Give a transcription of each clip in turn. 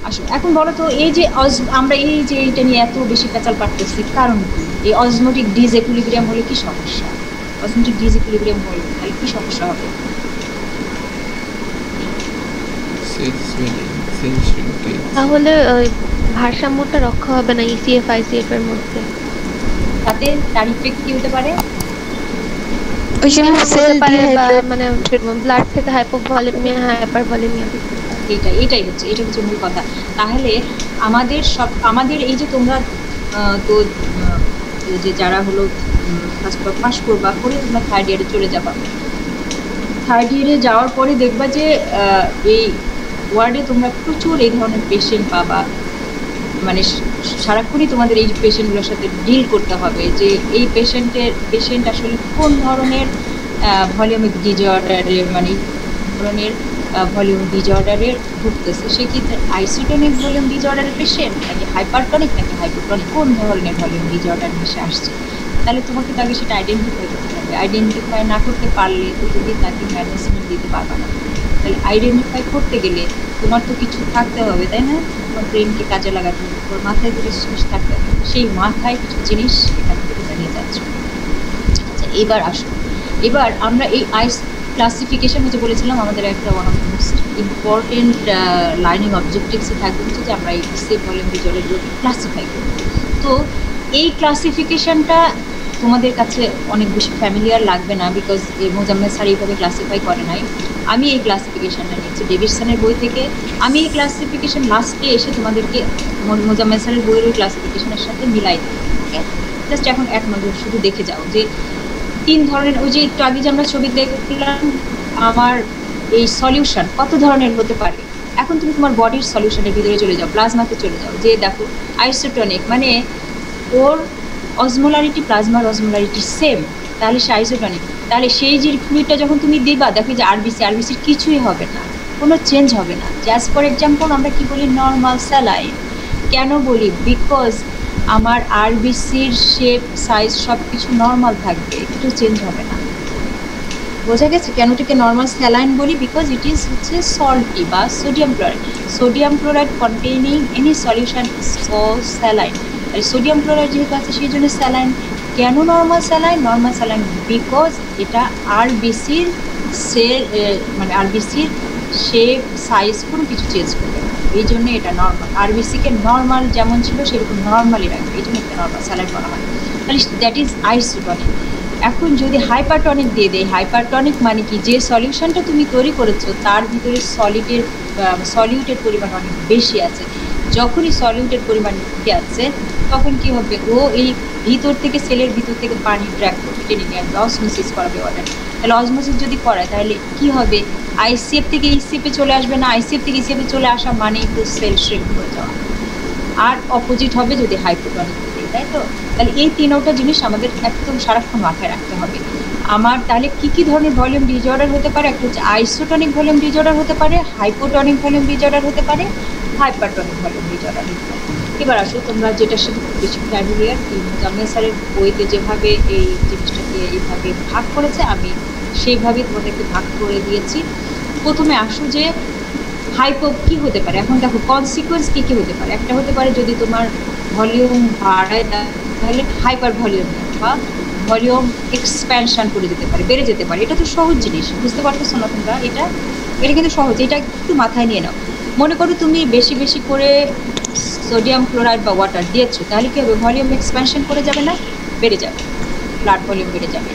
আসলে এখন বলো তো এই যে আমরা এই যে এটা নিয়ে এত বেশি পেঁচাল পারতেছি কারণ কি? এই অজমোটিক ডিসইকুইলিব্রিয়াম হলে কি সমস্যা? অজমোটিক ডিসইকুইলিব্রিয়াম হলে তাহলে কি সমস্যা হবে? Cells swelling, cell shrinkage. তাহলে ওই ভারসাম্যটা রক্ষা হবে না ইসিএফ আইসিএফ এর মধ্যে। তাতে তার ইফেক্ট কি হতে পারে? ওই যে ক্যান্সার সেল হতে পারে বা ডিহাইড্রেট। মানে ব্লাড থেকে হাইপোভলিমিয়া হাইপারভলিমিয়া। এটা হচ্ছে মূল কথা। তাহলে আমাদের এই যে তোমরা তো এই যে যারা হলো ফার্স্ট পাস করবা করে তোমরা থার্ড ইয়ারে চলে যাবা। থার্ড ইয়ারে যাওয়ার পরে দেখবা যে এই ওয়ার্ডে তোমরা প্রচুর এই ধরনের পেশেন্ট পাবা। মানে সারাক্ষণই তোমাদের এই পেশেন্টগুলোর সাথে ডিল করতে হবে যে এই পেশেন্ট আসলে কোন ধরনের ভলিউমিক ডিজঅর্ডারের মানে ধরনের ভলিউম ডিজঅর্ডারের ভুগতেছে। সে কি আইসোটনিক ভলিউম ডিজঅর্ডারের পেশেন্ট নাকি হাইপারটনিক নাকি হাইপোটনিক, কোন ধরনের ভলিউম ডিজঅর্ডার এসে আসছে। তাহলে তোমাকে তাকে সেটা আইডেন্টিফাই করতে হবে। আইডেন্টিফাই না করতে পারলে তো তুমি তাকে ম্যানেজমেন্ট দিতে পারবে না। তাহলে আইডেন্টিফাই করতে গেলে তোমার তো কিছু থাকতে হবে, তাই না? তোমার ব্রেনকে কাজে লাগাতে হবে, তোমার মাথায় কিছু জিনিস থাকতে হবে। সেই মাথায় কিছু জিনিস এখান থেকে জানিয়ে যাচ্ছ। আচ্ছা এবার আসো, এবার আমরা এই আইস ক্লাসিফিকেশন হচ্ছে বলেছিলাম আমাদের একটা one of the most important learning অবজেক্টিভসে থাকবে হচ্ছে যে আমরা এই সেফ ভলিউম ডিজঅর্ডারগুলোকে ক্লাসিফাই করি। তো এই ক্লাসিফিকেশনটা তোমাদের কাছে অনেক বেশি ফ্যামিলিয়ার লাগবে না, বিকজ মোজাম্মেল স্যার এইভাবে ক্লাসিফাই করে নাই। আমি এই ক্লাসিফিকেশনটা নিচ্ছি ডেভিডসনের বই থেকে। আমি এই ক্লাসিফিকেশন লাস্টে এসে তোমাদেরকে মোজাম্মেল স্যারের বইয়ের ওই ক্লাসিফিকেশনের সাথে মিলাই দেবো। ওকে, জাস্ট এখন এক নজর শুধু দেখে যাও যে 3 ধরনের, ওই যে একটু আগে যে আমরা ছবি দেখলাম আমার এই সলিউশন কত ধরনের হতে পারে। এখন তুমি তোমার বডির সলিউশনের ভিতরে চলে যাও, প্লাজমাতে চলে যাও, যে দেখো আইসোটনিক মানে ওর অসমোলারিটি প্লাজমার অসমোলারিটি সেম, তাহলে সে আইসোটনিক। তাহলে সেই যে ফ্লুইডটা যখন তুমি দিবা দেখো যে আরবিসির কিছুই হবে না, কোনো চেঞ্জ হবে না। জাস্ট ফর এক্সাম্পল আমরা কি বলি নর্মাল স্যালাইন। কেন বলি? বিকজ আমার আরবিসির শেপ সাইজ সব কিছু নর্মাল থাকবে, একটু চেঞ্জ হবে না। বোঝা গেছে কেন এটাকে নর্মাল স্যালাইন বলি? বিকজ ইট ইজ হচ্ছে সল্টি বা sodium chloride containing any solution saline. আর সোডিয়াম ক্লোরাইড যেহেতু আছে সেই জন্য স্যালাইন। কেন নর্মাল স্যালাইন? বিকজ এটা আরবিসির মানে আরবিসির শেপ সাইজ কোনো কিছু চেঞ্জ করবে না, এই জন্য এটা নর্মাল। আরবিসিকে নর্মাল যেমন ছিল সেরকম নর্মালি রাখবে, এই জন্য এটা নর্মাল স্যালাইন বলা হয়। তাহলে দ্যাট ইজ আইসোটনিক। এখন যদি হাইপারটনিক দিয়ে দেয়, হাইপারটনিক মানে কি? যে সলিউশনটা তুমি তৈরি করেছো তার ভিতরে সলিউটের পরিমাণ অনেক বেশি আছে। যখনই সলিউটের পরিমাণ বেশি আছে তখন কি হবে? ও এই ভিতর থেকে সেলের ভিতর থেকে পানি ট্র্যাক করবে, টেনে নিয়ে আসবে, অসমোসিস করাবে ওয়াটার। তাহলে অসমোসিস যদি করায় তাহলে কি হবে? আইসিএফ থেকে ইসিএফে চলে আসবে না, আইসিএফ থেকে ইসিএফে চলে আসা মানেই তো সেল শ্রিঙ্ক হয়ে যাওয়া। আর অপোজিট হবে যদি হাইপোটনিক, তাই তো? তাহলে এই তিনটা জিনিস আমাদের একদম সারাক্ষণ মাথায় রাখতে হবে। আমার তাহলে কি ধরনের ভলিউম ডিজঅর্ডার হতে পারে? একটা হচ্ছে আইসোটনিক ভলিউম ডিজঅর্ডার হতে পারে, হাইপোটনিক ভলিউম ডিজঅর্ডার হতে পারে, হাইপারটনিক ভলিউম ডিজঅর্ডার হতে পারে। এবার আসো তোমরা যেটার সাথে খুব বেশি ফ্যামিলিয়ার, মোজাম্মেল স্যারের বইতে যেভাবে এই জিনিসটাকে এইভাবে ভাগ করেছে আমি সেইভাবেই তোমাদেরকে ভাগ করে দিয়েছি। প্রথমে আসো যে হাইপো কি হতে পারে। এখন দেখো কনসিকুয়েন্স কি হতে পারে। একটা হতে পারে যদি তোমার ভলিউম বাড়ায় তাহলে হাইপার ভলিউম বা ভলিউম এক্সপ্যানশন করে যেতে পারে, বেড়ে যেতে পারে। এটা তো সহজ জিনিস, বুঝতে পারতেছো না তোমরা? এটা কিন্তু সহজ, এটা একটু মাথায় নিয়ে নাও। মনে করো তুমি বেশি বেশি করে সোডিয়াম ক্লোরাইড বা ওয়াটার দিয়েছো, তাহলে কি হবে? ভলিউম এক্সপ্যানশন করে যাবে না, বেড়ে যাবে, ব্লাড ভলিউম বেড়ে যাবে।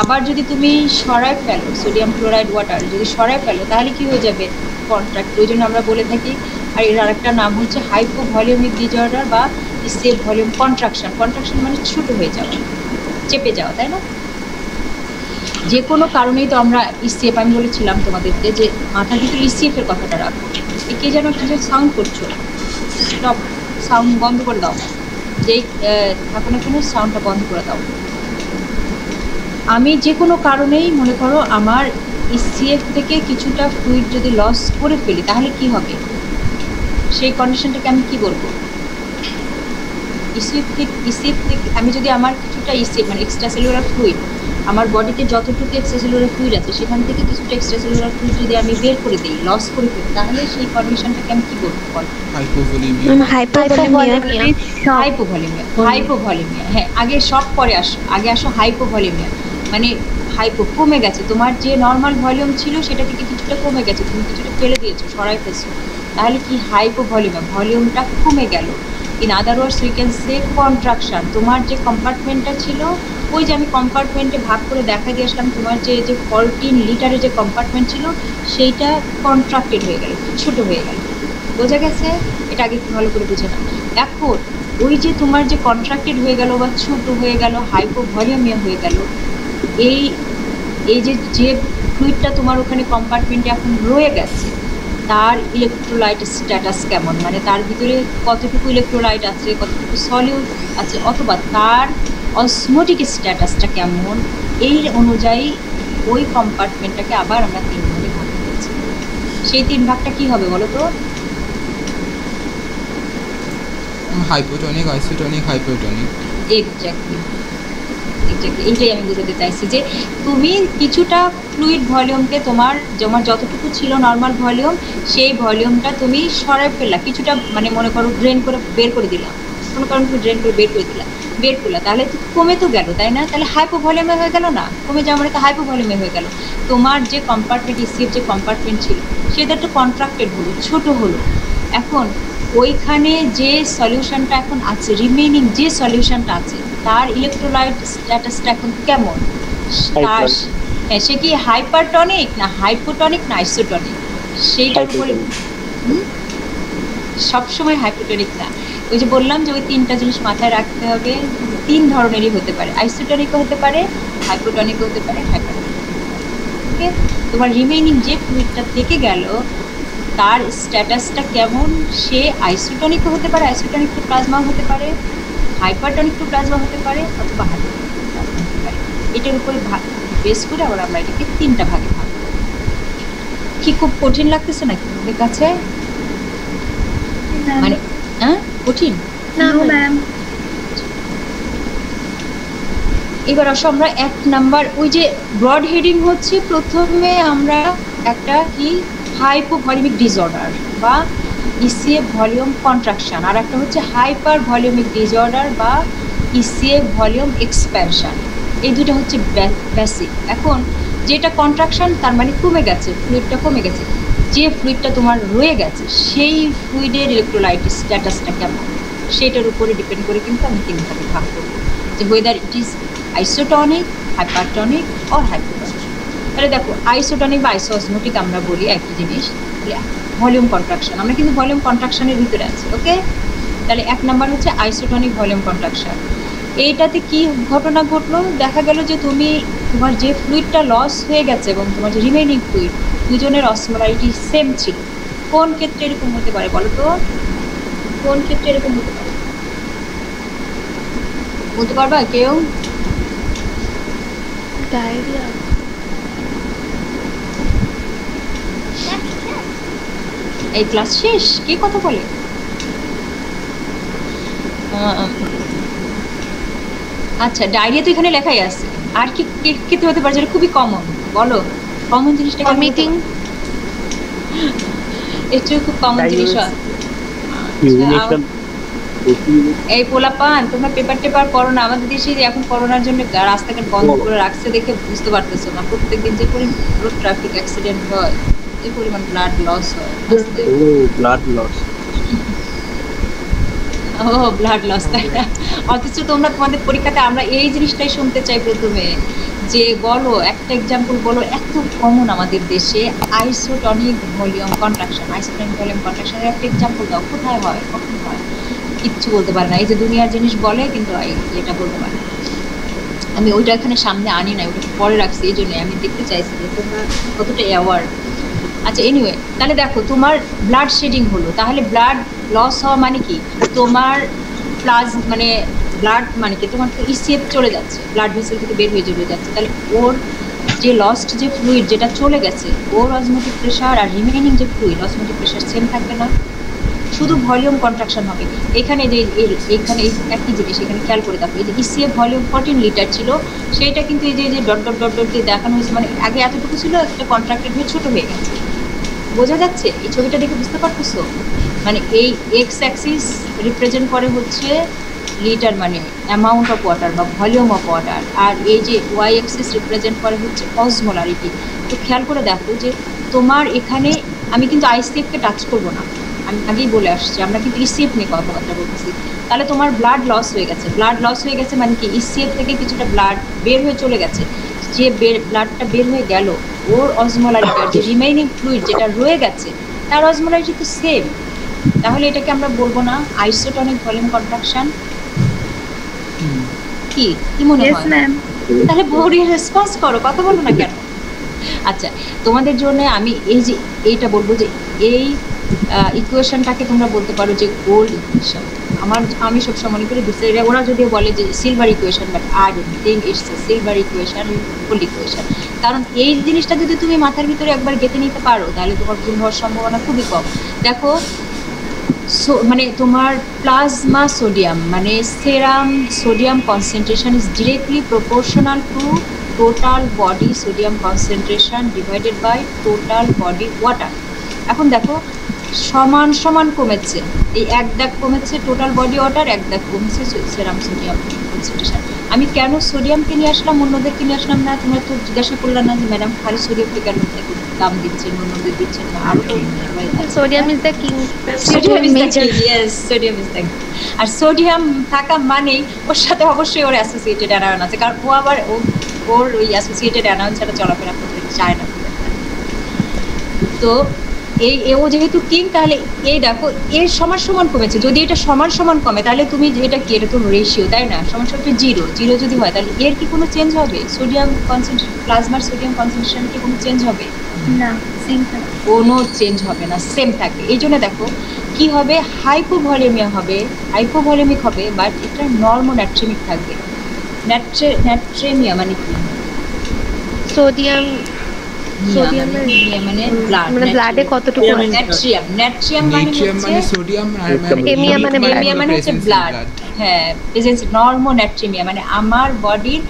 আবার যদি তুমি সরায় ফেলো সোডিয়াম ক্লোরাইড ওয়াটার যদি সরায় ফেলো তাহলে কি হয়ে যাবে? কন্ট্রাক্ট। ওই জন্য আমরা বলে থাকি, আর এর আরেকটা নাম হচ্ছে হাইপো ভলিউমিক ডিজঅর্ডার বা সেফ ভলিউম কন্ট্রাকশন। কন্ট্রাকশন মানে ছোটো হয়ে যাওয়া, চেপে যাওয়া, তাই না? যে কোনো কারণেই তো আমরা ইসিএফ, আমি বলেছিলাম তোমাদেরকে যে মাথার ভিতরে ইসিএফের কথাটা রাখো। কে যেন কিছু সাউন্ড করছো, স্টপ, সাউন্ড বন্ধ করে দাও। যেই থাকো না কোনো সাউন্ডটা বন্ধ করে দাও। আমি যে কোনো কারণেই মনে করো আমার ইসিএফ থেকে কিছুটা ফ্লুইড যদি লস করে ফেলি তাহলে কি হবে? সেই কন্ডিশনটাকে আমি কি বলবো? ইসিএফ থেকে আমি যদি আমার কিছুটা ইসিএফ মানে এক্সট্রা সেলুলার ফ্লুইড আমার বডিতে যতটুকু এক্সট্রা সেলুলার ফ্লুইড আছে সেখান থেকে কিছুটা এক্সট্রা সেলুলার ফ্লুইড যদি আমি বের করে দিই, লস করে ফেলি, তাহলে সেই কন্ডিশনটাকে আমি কী বলবো বল? হাইপোভলিমিয়া। হাইপোভলিমিয়া। হ্যাঁ, আগে সব পরে আসো, আগে আসো হাইপোভলিমিয়া। মানে হাইপো কমে গেছে, তোমার যে নর্মাল ভলিউম ছিল সেটা থেকে কিছুটা কমে গেছে, তুমি কিছুটা ফেলে দিয়েছো, সরাই ফেলছো, তাহলে কি হাইপোভলিমিয়া, ভলিউমটা কমে গেল। In other words we can say contraction. তোমার যে কম্পার্টমেন্টটা ছিল, ওই যে আমি কম্পার্টমেন্টে ভাগ করে দেখা দিয়ে আসলাম, তোমার যে 14 লিটারের যে কম্পার্টমেন্ট ছিল সেইটা কন্ট্রাক্টেড হয়ে গেল, ছোটো হয়ে গেল। বোঝা গেছে? এটা আগে একটু ভালো করে বুঝে না। এখন ওই যে তোমার যে কন্ট্রাক্টেড হয়ে গেল বা ছোটো হয়ে গেল, হাইপোভলিউমিয়া হয়ে গেল, এই এই যে ফ্লুইডটা তোমার ওখানে কম্পার্টমেন্টে এখন রয়ে গেছে, তার ইলেকট্রোলাইট স্ট্যাটাস কেমন, মানে তার ভিতরে কতটুকু ইলেকট্রোলাইট আছে, কতটুকু সলিউট আছে, অথবা তার অসমোটিক স্ট্যাটাসটা কেমন, এই অনুযায়ী ওই কম্পার্টমেন্টটাকে আবার আমরা 3 ভাগে ভাগ করেছি। সেই 3 ভাগটা কী হবে বলো তো? Hypotonic, isotonic, hypotonic. এক্স্যাক্টলি, এইটাই আমি বোঝাতে চাইছি যে তুমি কিছুটা ফ্লুইড ভলিউমকে তোমার যতটুকু ছিল নর্মাল ভলিউম, সেই ভলিউমটা তুমি সরাই ফেললা, কিছুটা মানে মনে করো ড্রেন করে বের করে দিলাম, কোনো কারণ তুমি ড্রেন করে বের করলা, তাহলে তো কমে তো গেল, তাই না? তাহলে হাইপোভলিউমে হয়ে গেল না? কমে যাওয়া মানে তো হাইপোভলিউমে হয়ে গেল। তোমার যে কম্পার্টমেন্ট, ইসিএফ যে কম্পার্টমেন্ট ছিল সেটা একটু কন্ট্রাক্টেড হলো, ছোটো হলো। এখন ওইখানে যে সলিউশনটা এখন আছে, রিমেইনিং যে সলিউশনটা আছে, তার ইলেকট্রোলাইট স্ট্যাটাসটা এখন কেমন? তার হ্যাঁ, সে কি হাইপারটনিক না হাইপোটনিক না আইসোটনিক, সেইটার উপরে সবসময় হাইপোটনিক না। ওই যে বললাম যে ওই 3টা জিনিস মাথায় রাখতে হবে, 3 ধরনেরই হতে পারে, আইসোটনিকও হতে পারে, হাইপোটনিকও হতে পারে, হাইপারটনিক। ওকে, তোমার রিমেইনিং যে ফ্লুইডটা থেকে গেল তার স্ট্যাটাসটা কেমন, সে আইসোটনিকও হতে পারে, আইসোটনিক টু প্লাজমাও হতে পারে, হাইপারটনিক টু প্লাজমা হতে পারে, অথবা হাইপোটনিক টু প্লাজমা হতে পারে। এটার উপরে বেস করে আবার আমরা এটাকে 3টা ভাগে ভাগ করব। কি খুব কঠিন লাগতেছে নাকি তোমাদের কাছে? মানে হ্যাঁ, কঠিন না ম্যাম। এবার আসো আমরা 1 নাম্বার, ওই যে ব্রড হেডিং হচ্ছে প্রথমে আমরা একটা কি হাইপোভলিমিক ডিসঅর্ডার বা ইসিএফ ভলিউম কন্ট্রাকশন, আর একটা হচ্ছে হাইপার ভলিউমিক ডিসঅর্ডার বা ইসিএফ ভলিউম এক্সপ্যানশন। এই দুটো হচ্ছে বেসিক। এখন যেটা কন্ট্রাকশন তার মানে কমে গেছে, ফ্লুইডটা কমে গেছে, যে ফ্লুইডটা তোমার রয়ে গেছে সেই ফ্লুইডের ইলেকট্রোলাইট স্ট্যাটাসটা কেমন, সেটার উপরে ডিপেন্ড করে কিন্তু আমি 3 ভাগে ভাগ করব, যে weather it is isotonic, hypertonic or hypotonic. তাহলে দেখো, আইসোটনিক বা আইসোঅসমোটিক আমরা বলি একই জিনিস, ভলিউম কন্ট্রাকশন, আমরা কিন্তু ভলিউম কন্ট্রাকশনের ভিতরে আছি। ওকে, তাহলে 1 নাম্বার হচ্ছে আইসোটনিক ভলিউম কন্ট্রাকশন। এইটাতে কি ঘটনা ঘটলো? দেখা গেল যে তোমার যে ফ্লুইডটা লস হয়ে গেছে এবং তোমার যে রিমেইনিং ফ্লুইড, দুজনের অসমোলারিটি সেম ছিল। কোন ক্ষেত্রে এরকম হতে পারে বলো তো? কোন ক্ষেত্রে এরকম হতে পারে বলতে পারবা কেউ? ডায়রিয়া। এই ক্লাস শেষ, কে কথা বলে? আচ্ছা, ডায়রিয়া তো এখানে লেখাই আছে, আর কি ক্ষেত্রে হতে পারে যেটা খুবই কমন? বলো, কমন জিনিসটা ভমিটিং। এটা খুব কমন জিনিস হয়। এই পোলাপান, তোমরা পেপার পড়ো না? আমাদের দেশে এখন করোনার জন্য রাস্তাঘাট বন্ধ করে রাখছে দেখে বুঝতে পারতেছো না, প্রত্যেকদিন যে পরিমাণ ট্রাফিক অ্যাক্সিডেন্ট হয়, যে পরিমাণ ব্লাড লস হয়, ব্লাড লস, ও ব্লাড লস, তাই না? অথচ তোমরা তোমাদের পরীক্ষাতে আমরা এই জিনিসটাই শুনতে চাই প্রথমে, যে বলো একটা এক্সাম্পল বলো, এত কমন আমাদের দেশে isotonic volume contraction. Isotonic volume কন্ট্রাকশনের একটা এক্সাম্পল দাও, কোথায় হয়, কখন হয়? কিচ্ছু বলতে পারে না। এই যে দুনিয়ার জিনিস বলে কিন্তু এটা বলতে পারে। আমি ওইটা এখানে সামনে আনি না, ওটা পরে রাখছি, এই জন্যই আমি দেখতে চাইছি যে তোমরা কতটা অ্যাওয়ার্ড। আচ্ছা, এনিওয়ে, তাহলে দেখো তোমার ব্লাড শেডিং হলো, তাহলে ব্লাড লস হওয়া মানে কি? তোমার মানে ব্লাড মানে কি, তোমার তো ইসিএফ চলে যাচ্ছে, ব্লাড ভেসেল থেকে বের হয়ে চলে যাচ্ছে, তাহলে ওর যে লস্ট যে ফ্লুইড যেটা চলে গেছে, ওর অসমোটিক প্রেশার আর রিমেইনিং যে ফ্লুইড অসমোটিক প্রেশার সেম থাকবে না? শুধু ভলিউম কন্ট্রাকশন হবে। এখানে যে এখানে একই জিনিস এখানে খেয়াল করে দেখো, এই যে ইসিএফ ভলিউম 14 লিটার ছিল, সেইটা কিন্তু এই যে ডট ডট ডট ডট দিয়ে দেখানো হয়েছে, মানে আগে এতটুকু ছিল, একটা কন্ট্রাক্টেড হয়ে ছোট হয়ে গেছে। বোঝা যাচ্ছে এই ছবিটা দেখে বুঝতে পারতেছো? মানে এই এক্স অ্যাক্সিস রিপ্রেজেন্ট করে হচ্ছে লিটার মানে অ্যামাউন্ট অফ ওয়াটার বা ভলিউম অফ ওয়াটার, আর এই যে ওয়াই অ্যাক্সিস রিপ্রেজেন্ট করে হচ্ছে অসমোলারিটি। তো খেয়াল করে দেখো যে তোমার এখানে আমি কিন্তু আইসিএফকে টাচ করবো না, আমি আগেই বলে আসছি আমরা কিন্তু ইসিএফ নিয়ে কথাবার্তা বলতেছি। তাহলে তোমার ব্লাড লস হয়ে গেছে, ব্লাড লস হয়ে গেছে মানে কি ইসিএফ থেকে কিছুটা ব্লাড বের হয়ে চলে গেছে, যে ব্লাডটা বের হয়ে গেল ওর অসমোলারিটি যে রিমেইনিং ফ্লুইড যেটা রয়ে গেছে তার অসমোলারিটি তো সেম। তাহলে এটাকে আমরা বলবো না আইসোটনিক ভলিউম কন্ট্রাকশন? কি কি মনে হয়? তাহলে বডি রেসপন্স করো, কথা বলো না কেন? আচ্ছা, তোমাদের জন্য আমি এই যে এইটা বলবো যে এই ইকুয়েশনটাকে তোমরা বলতে পারো যে গোল্ড ইকুয়েশন। আমি সবসময় মনে করি ওরা যদিও বলে যে silver equation, but I don't think it's a silver equation, gold equation. কারণ এই জিনিসটা যদি তুমি মাথার ভিতরে একবার গেঁথে নিতে পারো তাহলে তোমার ভুল হওয়ার সম্ভাবনা খুবই কম। দেখো মানে তোমার প্লাজমা সোডিয়াম মানে serum sodium concentration is directly proportional to total body sodium concentration divided by total body water. এখন দেখো সমান সমান কমেছে, এই এক দাগ কমেছে টোটাল বডি ওয়াটার, এক দাগ কমেছে সেরাম সোডিয়াম কনসেন্ট্রেশন। আমি কেন সোডিয়ামকে নিয়ে আসলাম, অন্যদেরকে নিয়ে আসলাম না? তোমরা তো জিজ্ঞাসা করলাম না যে ম্যাডাম খালি সোডিয়ামকে কেন দাম দিচ্ছেন, অন্যদের দিচ্ছেন না? আরও sodium is the king. Sodium is the king, yes sodium is the king. আর সোডিয়াম থাকা মানেই ওর সাথে অবশ্যই ওর অ্যাসোসিয়েটেড অ্যানায়ন আছে, কারণ ও আবার ওর ওই অ্যাসোসিয়েটেড অ্যানায়ন ছাড়া চলাফেরা করতে চায় না। তো ও যেহেতু কিং, তাহলে এই দেখো এর সমান সমান কমেছে। যদি এটা সমান সমান কমে তাহলে তুমি এটা কি, এটা তো রেশিও তাই না, সমান সমান জিরো জিরো যদি হয় তাহলে এর কি কোনো চেঞ্জ হবে? সোডিয়াম কনসেন্ট্রেশন প্লাজমার সোডিয়াম কনসেন্ট্রেশন কি কোনো চেঞ্জ হবে? না, সেম থাকে। কোনো চেঞ্জ হবে না, সেম থাকে। এই জন্য দেখো কি হবে, হাইপোভলিউমিয়া হবে, হাইপোভলিউমিক হবে, বাট এটা নর্মোন্যাট্রেমিক থাকবে। ন্যাট্রেমিয়া মানে কি? সোডিয়াম মানে ব্লাড, মানে ব্লাডে কতটুকু ন্যাট্রিয়াম, ন্যাট্রিয়াম মানে সোডিয়াম আর এমিয়া মানে এমিয়া মানে হচ্ছে ব্লাড। হ্যাঁ, প্রেজেন্স নর্মোন্যাট্রেমিয়া মানে আমার বডির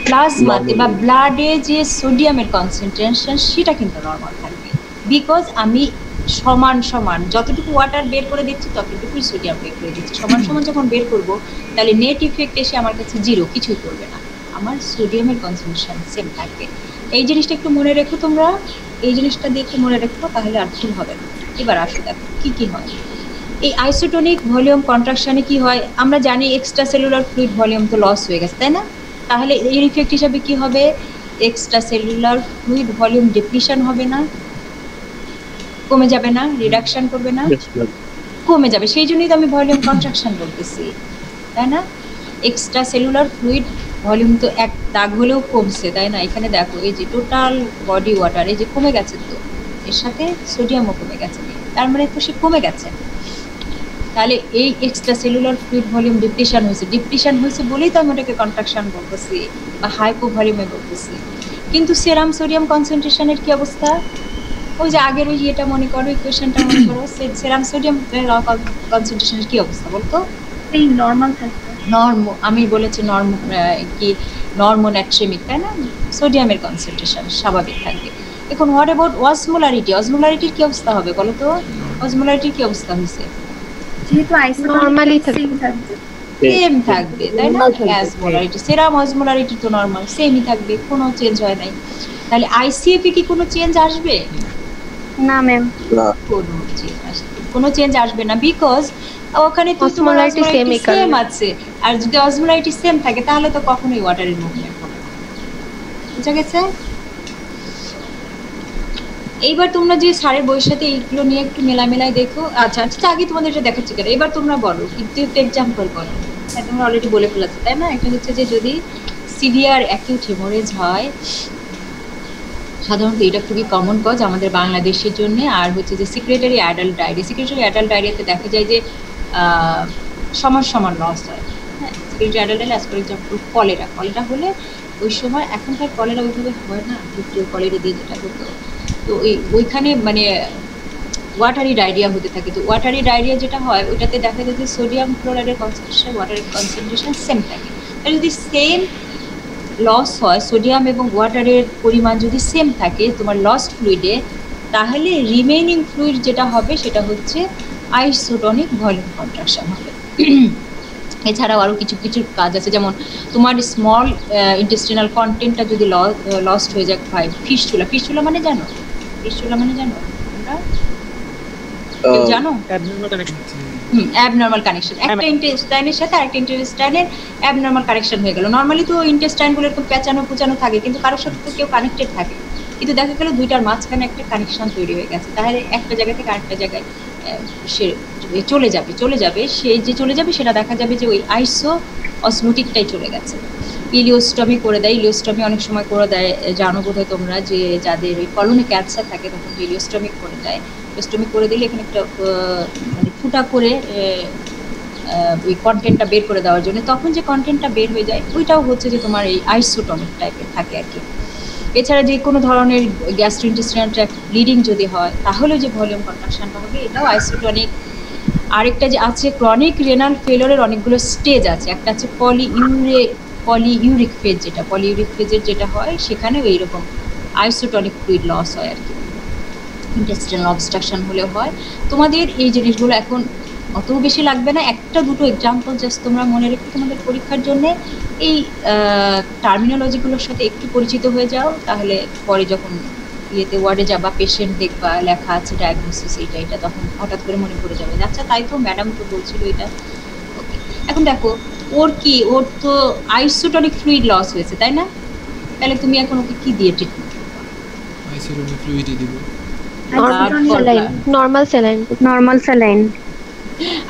প্লাজমাতে বা ব্লাডে যে সোডিয়ামের কনসেন্ট্রেশন সেটা কিন্তু নর্মাল থাকবে, বিকজ আমি সমান সমান যতটুকু ওয়াটার বের করে দিচ্ছি ততটুকুই সোডিয়াম বের করে দিচ্ছি। সমান সমান যখন বের করব তাহলে নেট ইফেক্ট এসে আমার কাছে জিরো, কিছুই করবে না, আমার সোডিয়ামের কনসেন্ট্রেশন সেম থাকবে। এই জিনিসটা একটু মনে রেখো তোমরা, এই জিনিসটা দিয়ে একটু মনে রেখো, তাহলে আর ভুল হবে না। এবার আসো দেখো কি কি হয় এই আইসোটনিক ভলিউম কন্ট্রাকশনে। কি হয় আমরা জানি, এক্সট্রা সেলুলার ফ্লুইড ভলিউম তো লস হয়ে গেছে তাই না? তাহলে এর ইফেক্ট হিসাবে কি হবে, extra cellular fluid volume depletion হবে না, কমে যাবে না, রিডাকশন করবে না, কমে যাবে। সেই জন্যই তো আমি ভলিউম কন্ট্রাকশন বলতেছি তাই না? এক্সট্রা সেলুলার ফ্লুইড ভলিউম তো এক দাগ হলেও কমছে তাই না? এখানে দেখো এই যে টোটাল বডি ওয়াটার এই যে কমে গেছে, তো এর সাথে সোডিয়ামও কমে গেছে, তার মানে তো সে কমে গেছে। তাহলে এই extra cellular fluid volume depletion হয়েছে বলেই তো আমি ওটাকে কন্ট্রাকশন বলতেছি বা হাইপোভলিউমে বলতেছি। কিন্তু সেরাম সোডিয়াম কনসেন্ট্রেশনের কি অবস্থা? ওই যে আগের ওই ইয়েটা মনে করো, ইকুয়েশনটা মনে করো, সেরাম সোডিয়াম কনসেন্ট্রেশনের কি অবস্থা বলতো? এই নরমাল থাকবে। আমি বলেছি নর্মোন্যাট্রেমিক তাই না? সোডিয়ামের কনসেন্ট্রেশন স্বাভাবিক থাকবে। এখন হোয়াট অ্যাবাউট অসমোলারিটি? অসমোলারিটির কি অবস্থা হবে বলো তো? অসমোলারিটির কি অবস্থা হয়েছে? যেহেতু নরমালি থাকবে সেম থাকবে তাই না? অসমোলারিটি সেরাম অসমোলারিটি তো নরমাল সেমই থাকবে, কোনো চেঞ্জ হয় নাই। তাহলে আইসিএফে কি কোনো চেঞ্জ আসবে? না ম্যাম, কোনো চেঞ্জ আসবে না, বিকজ ওখানে তো তোমার অসমোলারিটি সেম আছে। আর যদি অসমোলারিটি সেম থাকে তাহলে তো কখনোই ওয়াটারের মুভমেন্ট হবে না। বুঝা গেছে? এইবার তোমরা যে স্যারের বইয়ের সাথে এইগুলো নিয়ে একটু মেলামেলায় দেখো। আচ্ছা আচ্ছা, আগে তোমাদের এটা দেখাচ্ছি কেন, এবার তোমরা বলো, কিন্তু একটা এক্সাম্পল বলো। হ্যাঁ, তোমরা অলরেডি বলে ফেলেছো তাই না? একটা হচ্ছে যে যদি সিভিয়ার অ্যাকিউট হেমোরেজ হয়, সাধারণত এটা খুবই কমন কজ আমাদের বাংলাদেশের জন্য। আর হচ্ছে যে সেক্রেটারি অ্যাডাল্ট ডায়রিয়া দেখা যায় যে সমান সমান লস হয়। হ্যাঁ, secretary adult diarrhoea, as for example cholera হলে ওই সময়, এখনকার কলেরা ওইভাবে হয় না, ভিক্টোরিয়া কলেরা দিয়ে যেটা হতো, তো ওইখানে মানে ওয়াটারি ডায়রিয়া হতে থাকে। তো ওয়াটারি ডায়রিয়া যেটা হয় ওইটাতে দেখা যায় যে সোডিয়াম ক্লোরাইডের কনসেন্ট্রেশন ওয়াটারের কনসেন্ট্রেশন সেম থাকে। তাহলে যদি সেম লস হয়, সোডিয়াম এবং ওয়াটারের পরিমাণ যদি সেম থাকে তোমার লস্ট ফ্লুইডে, তাহলে রিমেইনিং ফ্লুইড যেটা হবে সেটা হচ্ছে আইসোটনিক ভলিউম কন্ট্রাকশন হবে। এছাড়াও আরও কিছু কিছু কাজ আছে, যেমন তোমার স্মল ইন্টেস্টিনাল কন্টেন্টটা যদি লস্ট হয়ে যায়, ফিস্টুলা। ফিস্টুলা মানে জানো? ফিস্টুলা মানে জানো তোমরা? কেউ জানো? অ্যাবনর্মাল কানেকশন, একটা ইন্টেস্টাইনের সাথে আরেকটা ইন্টেস্টাইনের অ্যাবনর্মাল কানেকশন হয়ে গেল। নর্মালি তো ইন্টেস্টাইনগুলো এরকম পেঁচানো পুচানো থাকে, কিন্তু কারোর সাথে তো কেউ কানেক্টেড থাকে, কিন্তু দেখা গেল দুইটার মাঝখানে একটা কানেকশন তৈরি হয়ে গেছে। তাহলে একটা জায়গা থেকে আরেকটা জায়গায় সে চলে যাবে সেই যে চলে যাবে সেটা দেখা যাবে যে ওই আইসো অসমোটিকটাই চলে গেছে। ইলিওস্টমি করে দেয়, ইলিওস্টমি অনেক সময় করে দেয়, জানো বোধহয় তোমরা, যে যাদের ওই কলনে ক্যান্সার থাকে তখন ইলিওস্টমি করে দেয়। ইলিওস্টমি করে দিলে এখানে একটা মানে ফুটা করে ওই কন্টেন্টটা বের করে দেওয়ার জন্য, তখন যে কন্টেন্টটা বের হয়ে যায় ওইটাও হচ্ছে যে তোমার এই আইসোটনিক টাইপের থাকে আর কি। এছাড়া যে কোনো ধরনের গ্যাস্ট্রোইন্টেস্টাইনাল ট্র্যাক্ট ব্লিডিং যদি হয় তাহলে যে ভলিউম কন্ট্রাকশনটা হবে এটাও আইসোটনিক। আরেকটা যে আছে ক্রনিক রেনাল ফেলিওরের অনেকগুলো স্টেজ আছে। একটা আছে পলিইউরিক ফেজ, যেটা পলিইউরিক ফেজের যেটা হয় সেখানে এইরকম আইসোটনিক ফ্লুইড লস হয় আর কি। ইন্টেস্টিনাল অবস্ট্রাকশন হলেও হয়। তোমাদের এই জিনিসগুলো এখন অত বেশি লাগবে না, একটা দুটো এক্সাম্পল জাস্ট তোমরা মনে রেখে তোমাদের পরীক্ষার জন্যে এই টার্মিনোলজিগুলোর সাথে একটু পরিচিত হয়ে যাও, তাহলে পরে যখন ইয়েতে ওয়ার্ডে যাবা, পেশেন্ট দেখবা, লেখা আছে ডায়াগনোসিস এইটা তখন হঠাৎ করে মনে পড়ে যাবে। আচ্ছা তাই তো ম্যাডাম তো বলছিল এটা। ওকে, এখন দেখো ওর তো আইসোটনিক ফ্লুইড লস হয়েছে তাই না? তাহলে তুমি এখন ওকে কি দিয়ে ট্রিটমেন্ট করবে? আইসোটনিক ফ্লুইডই দিব। Normal saline. Normal saline.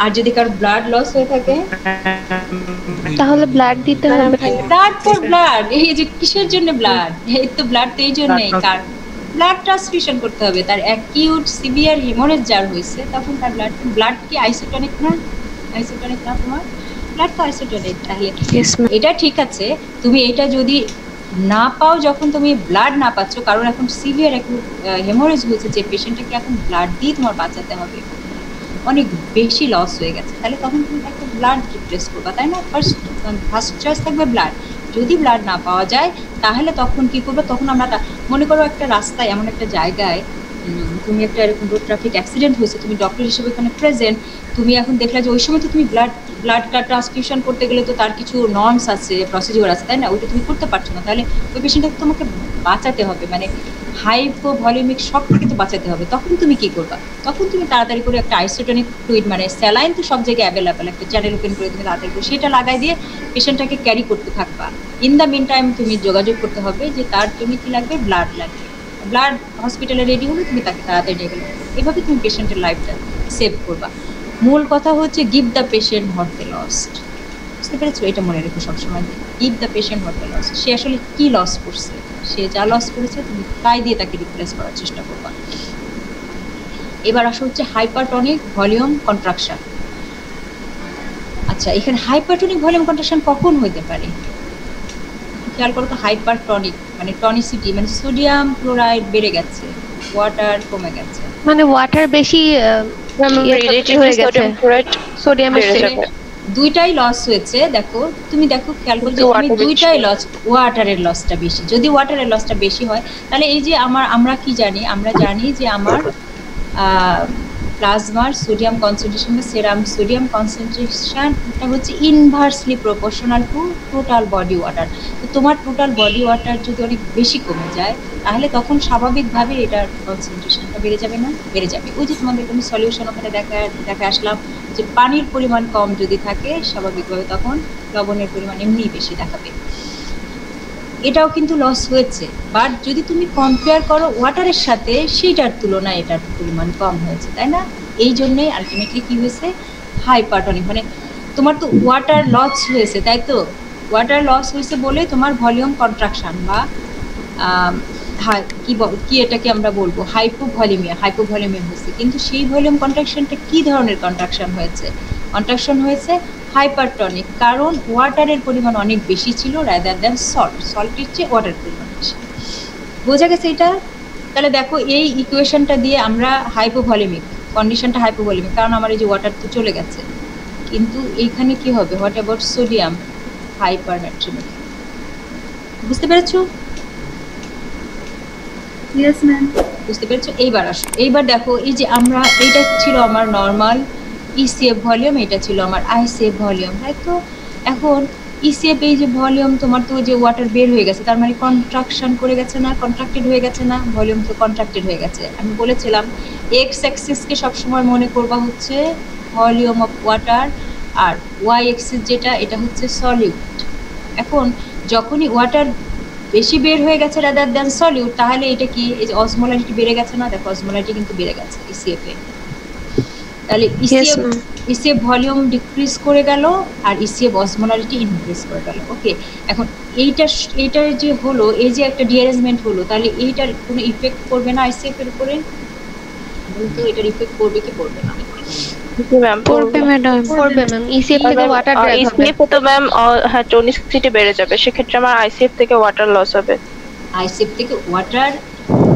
আর যদি কারো ব্লাড লস হয়ে থাকে তাহলে ব্লাড দিতে হবে। ব্লাড এই যে কিসের জন্য ব্লাড? এই তো ব্লাড তো এই জন্যই, কারণ ব্লাড ট্রান্সফিউশন করতে হবে। তার অ্যাকিউট সিভিয়ার হেমোরেজ যার হয়েছে তখন তার ব্লাড কি আইসোটনিক না? আইসোটনিক না তোমার ব্লাড তো আইসোটনিক। তাহলে এটা ঠিক আছে, তুমি এটা যদি না পাও, যখন তুমি ব্লাড না পাচ্ছ, কারণ এখন সিভিয়ার হেমোরেজ হয়েছে, যে পেশেন্টটাকে এখন ব্লাড দিয়ে তোমার বাঁচাতে হবে, অনেক বেশি লস হয়ে গেছে, তাহলে তখন তুমি তাকে ব্লাড রিপ্লেস করবা তাই না? ফার্স্ট চয়েস থাকবে ব্লাড। যদি ব্লাড না পাওয়া যায় তাহলে তখন কি করবে? তখন আমরা মনে করো একটা রাস্তায় এমন একটা জায়গায় তুমি একটা এরকম রোড ট্রাফিক অ্যাক্সিডেন্ট হয়েছে, তুমি ডক্টর হিসেবে ওখানে প্রেজেন্ট, তুমি এখন দেখলা যে ওই সময় তো তুমি ব্লাডটা ট্রান্সফিউশন করতে গেলে তো তার কিছু নর্মস আছে, প্রসিডিওর আছে তাই না? ওইটা তুমি করতে পারছো না, তাহলে ওই পেশেন্টটাকে তোমাকে বাঁচাতে হবে, মানে হাইপোভলিউমিক শক থেকে তো বাঁচাতে হবে। তখন তুমি কি করবা? তখন তুমি তাড়াতাড়ি করে একটা আইসোটনিক ফ্লুইড, মানে স্যালাইন তো সব জায়গায় অ্যাভেলেবেল, একটা চ্যানেল ওপেন করে তুমি তাড়াতাড়ি করে সেটা লাগাই দিয়ে পেশেন্টটাকে ক্যারি করতে থাকবা। ইন দ্য মিন টাইম তুমি যোগাযোগ করতে হবে যে তার জন্য কি লাগবে, ব্লাড লাগবে। ব্লাড হসপিটালে রেডি হলে তুমি তাকে তাড়াতাড়ি নিয়ে গেলে, এভাবে তুমি পেশেন্টের লাইফটা সেভ করবা। মূল কথা হচ্ছে give the patient what they lost. বুঝতে পেরেছো? এটা মনে রেখো সবসময়, give the patient what they lost. সে আসলে কি লস করছে, সে যা লস করেছে তুমি তাই দিয়ে তাকে রিপ্লেস করার চেষ্টা করবা। এবার আসা হচ্ছে হাইপারটনিক ভলিউম কন্ট্রাকশন। আচ্ছা, এখানে হাইপারটনিক ভলিউম কন্ট্রাকশন কখন হতে পারে? খেয়াল করো তো, হাইপারটনিক মানে টনিসিটি, মানে সোডিয়াম ক্লোরাইড বেড়ে গেছে, ওয়াটার কমে গেছে, মানে ওয়াটার বেশি হয়ে গেছে, সোডিয়াম দুইটাই লস হয়েছে। দেখো তুমি দেখো, খেয়াল করো যে তুমি দুইটাই লস, ওয়াটারের লসটা বেশি। যদি ওয়াটারের লসটা বেশি হয় তাহলে এই যে আমরা কি জানি, আমরা জানি যে আমার প্লাজমার সোডিয়াম কনসেন্ট্রেশন বা সেরাম সোডিয়াম কনসেন্ট্রেশনটা হচ্ছে inversely proportional to total body water. তো তোমার টোটাল বডি ওয়াটার যদি অনেক বেশি কমে যায় তাহলে তখন স্বাভাবিকভাবে এটার কনসেন্ট্রেশনটা বেড়ে যাবে না? বেড়ে যাবে। ওই যে তোমাদের আমি সলিউশন ওখানে দেখে আসলাম যে পানির পরিমাণ কম যদি থাকে স্বাভাবিকভাবে তখন লবণের পরিমাণ এমনিই বেশি দেখাবে। এটাও কিন্তু লস হয়েছে, বাট যদি তুমি কম্পেয়ার করো ওয়াটারের সাথে সেইটার তুলনায় এটার পরিমাণ কম হয়েছে তাই না? এই জন্যই আলটিমেটলি কি হয়েছে, হাইপারটনিক, মানে তোমার তো ওয়াটার লস হয়েছে তাই তো, ওয়াটার লস হয়েছে বলে তোমার ভলিউম কন্ট্রাকশন বা কি এটাকে আমরা বলবো হাইপোভলিউমিয়া হয়েছে। কিন্তু সেই ভলিউম কন্ট্রাকশনটা কি ধরনের কন্ট্রাকশন হয়েছে? কন্ট্রাকশন হয়েছে হাইপারটনিক, কারণ ওয়াটারের পরিমাণ অনেক বেশি ছিল রাদার দ্যান সল্টের চেয়ে ওয়াটারের পরিমাণ বেশি। বোঝা গেছে এটা? তাহলে দেখো এই ইকুয়েশনটা দিয়ে আমরা হাইপোভলিউমিক কন্ডিশনটা হাইপোভলিউমিক, কারণ আমার এই যে ওয়াটার তো চলে গেছে। কিন্তু এইখানে কি হবে, হোয়াট অ্যাবাউট সোডিয়াম হাইপারনাট্রিমিক? বুঝতে পেরেছো? Yes ma'am. বুঝতে পেরেছো? এইবার আসো, এইবার দেখো, এই যে আমরা, এইটা ছিল আমার নর্মাল ইসিএফ ভলিউম, এটা ছিল আমার আইসিএফ ভলিউম, তাই তো? এখন ইসিএফ এই যে ভলিউম, তোমার তো যে ওয়াটার বের হয়ে গেছে, তার মানে কন্ট্রাকশন করে গেছে না, কন্ট্রাক্টেড হয়ে গেছে না, ভলিউম তো কন্ট্রাক্টেড হয়ে গেছে। আমি বলেছিলাম এক্স অ্যাক্সিসকে সবসময় মনে করবা হচ্ছে ভলিউম অফ ওয়াটার, আর ওয়াই অ্যাক্সিস যেটা, এটা হচ্ছে সলিউট। এখন যখনই ওয়াটার বেশি বের হয়ে গেছে রাদার দ্যান সলিউট, তাহলে এটা কি, এই যে অসমোলারিটি বেড়ে গেছে না, দেখো অসমোলারিটি কিন্তু বেড়ে গেছে ইসিএফ এ। তাহলে ইসিএফ ভলিউম ডিক্রিজ করে গেল আর ইসিএফ অসমোলারিটি ইনক্রিজ করে গেল। ওকে, এখন এইটার যে হলো, এই যে একটা ডিঅ্যারেঞ্জমেন্ট হলো, তাহলে এইটার কোনো ইফেক্ট পড়বে না আইসিএফ এর উপরে? বলতো এটার ইফেক্ট পড়বে কি পড়বে না? পড়বে ম্যাম। ইসিএফ থেকে ওয়াটার ড্র্যাগ হবে। ইসিএফ তো ম্যাম হ্যাঁ টনিসিটি বেড়ে যাবে, সেক্ষেত্রে আমার আইসিএফ থেকে ওয়াটার লস হবে। আইসিএফ থেকে ওয়াটার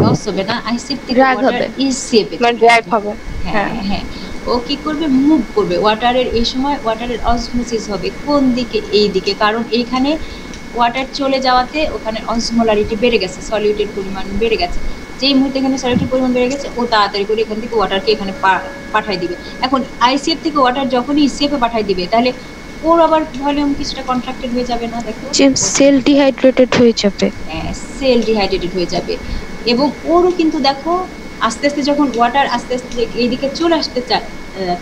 লস হবে না, আইসিএফ থেকে ড্র্যাগ ওয়াটার হবে, ইসিএফ এ মানে ড্র্যাগ হবে। হ্যাঁ হ্যাঁ, ও কি করবে, মুভ করবে। ওয়াটারের এই সময় ওয়াটারের অসমোসিস হবে কোন দিকে, এই দিকে, কারণ এইখানে ওয়াটার চলে যাওয়াতে ওখানে অসমোলারিটি বেড়ে গেছে, সলিউটের পরিমাণ বেড়ে গেছে। যেই মুহূর্তে এখানে সলিউটের পরিমাণ বেড়ে গেছে, ও তাড়াতাড়ি করে এখান থেকে ওয়াটারকে এখানে পাঠাই দিবে। এখন আইসিএফ থেকে ওয়াটার যখনই ইসিএফ এ পাঠাই দিবে, তাহলে ওর আবার ভলিউম কিছুটা কন্ট্রাক্টেড হয়ে যাবে না, দেখো সেল ডিহাইড্রেটেড হয়ে যাবে। হ্যাঁ, সেল ডিহাইড্রেটেড হয়ে যাবে। এবং ওরও কিন্তু দেখো আস্তে আস্তে যখন ওয়াটার আস্তে আস্তে এইদিকে চলে আসতে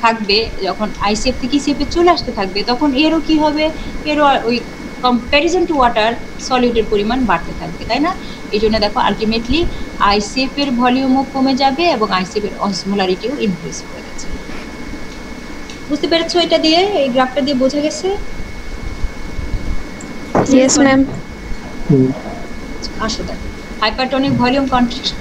থাকবে, যখন আইসিএফ থেকে ইসিএফ এ চলে আসতে থাকবে, তখন এরও কি হবে, এরও ওই কম্প্যারিজন টু ওয়াটার সলিউটের পরিমাণ বাড়তে থাকবে, তাই না? এই জন্য দেখো আলটিমেটলি আইসিএফ এর ভলিউমও কমে যাবে এবং আইসিএফ এর অসমোলারিটিও ইনক্রিজ করে গেছে। বুঝতে পেরেছো? এটা দিয়ে, এই গ্রাফটা দিয়ে বোঝা গেছে? Yes ma'am. আসো দেখো, হাইপারটনিক ভলিউম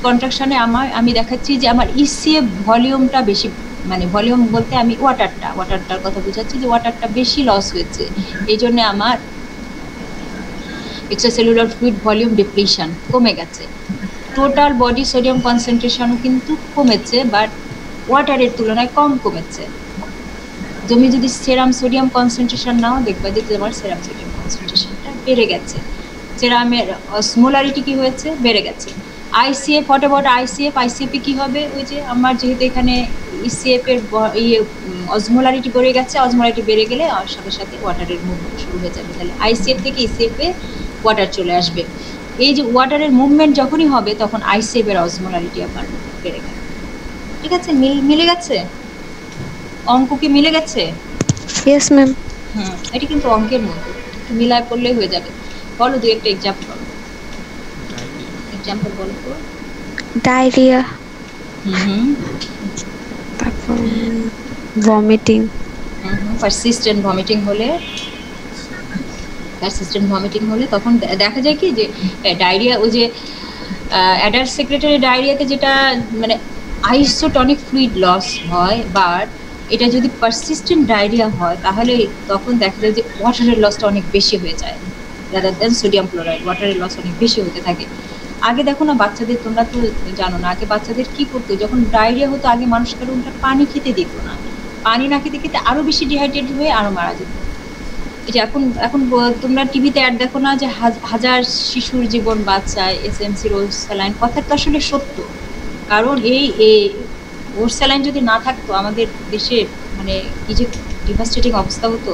কন্ট্রাকশনে আমি দেখাচ্ছি যে আমার ইসিএফ ভলিউমটা বেশি, মানে ভলিউম বলতে আমি ওয়াটারটার কথা বোঝাচ্ছি, যে ওয়াটারটা বেশি লস হয়েছে। এই জন্য আমার এক্সট্রাসেলুলার ফ্লুইড ভলিউম ডিপ্লিশন কমে গেছে। টোটাল বডি সোডিয়াম কনসেন্ট্রেশনও কিন্তু কমেছে, বাট ওয়াটারের তুলনায় কম কমেছে। তুমি যদি সেরাম সোডিয়াম কনসেন্ট্রেশন নাও, দেখবা যে তোমার সেরাম সোডিয়াম কনসেন্ট্রেশনটা বেড়ে গেছে, সেরামের অসমোলারিটি কি হয়েছে, বেড়ে গেছে। ICF, what about ICF? আইসিএফে কি হবে, ওই যে আমার যেহেতু এখানে ইসিএফ এর অসমোলারিটি বেড়ে গেছে, অসমোলারিটি বেড়ে গেলে সাথে সাথে ওয়াটারের মুভমেন্ট শুরু হয়ে যাবে, তাহলে আইসিএফ থেকে ইসিএফ এ ওয়াটার চলে আসবে। এই যে ওয়াটারের মুভমেন্ট যখনই হবে, তখন আইসিএফ এর অসমোলারিটি আবার বেড়ে গেল। ঠিক আছে, মিলে গেছে? অঙ্ক কি মিলে গেছে? Yes ma'am. এটা কিন্তু অঙ্কের মতো, মিলায় পড়লেই হয়ে যাবে। বলো দুই একটা এক্সাম্পল বলো তো। ডায়রিয়া, তারপর ভমিটিং। পারসিস্টেন্ট ভমিটিং হলে তখন দেখা যায় কি, যে ডায়রিয়া, ওই যে অ্যাডাল্ট সেক্রেটারি ডায়রিয়াতে যেটা মানে আইসোটনিক ফ্লুইড লস হয়, বাট এটা যদি পারসিস্টেন্ট ডায়রিয়া হয়, তাহলে তখন দেখা যায় যে ওয়াটারের লসটা অনেক বেশি হয়ে যায় রাদার দ্যান সোডিয়াম ক্লোরাইড। ওয়াটারের লস অনেক বেশি হতে থাকে। আগে দেখো না বাচ্চাদের, তোমরা তো জানো না, আগে বাচ্চাদের কি করতো, যখন ডায়রিয়া হতো, আগে মানুষ কারো পানি খেতে দিত না, পানি না খেতে খেতে আরো বেশি ডিহাইড্রেট হয়ে আরো মারা যেত। এই যে এখন তোমরা টিভিতে অ্যাড দেখো না, যে হাজার শিশুর জীবন বাঁচায় এসএমসি রোজ স্যালাইন, কথা তো আসলে সত্য। কারণ এই ওর স্যালাইন যদি না থাকতো, আমাদের দেশে মানে কি যে ডিভাস্টেটিং অবস্থা হতো।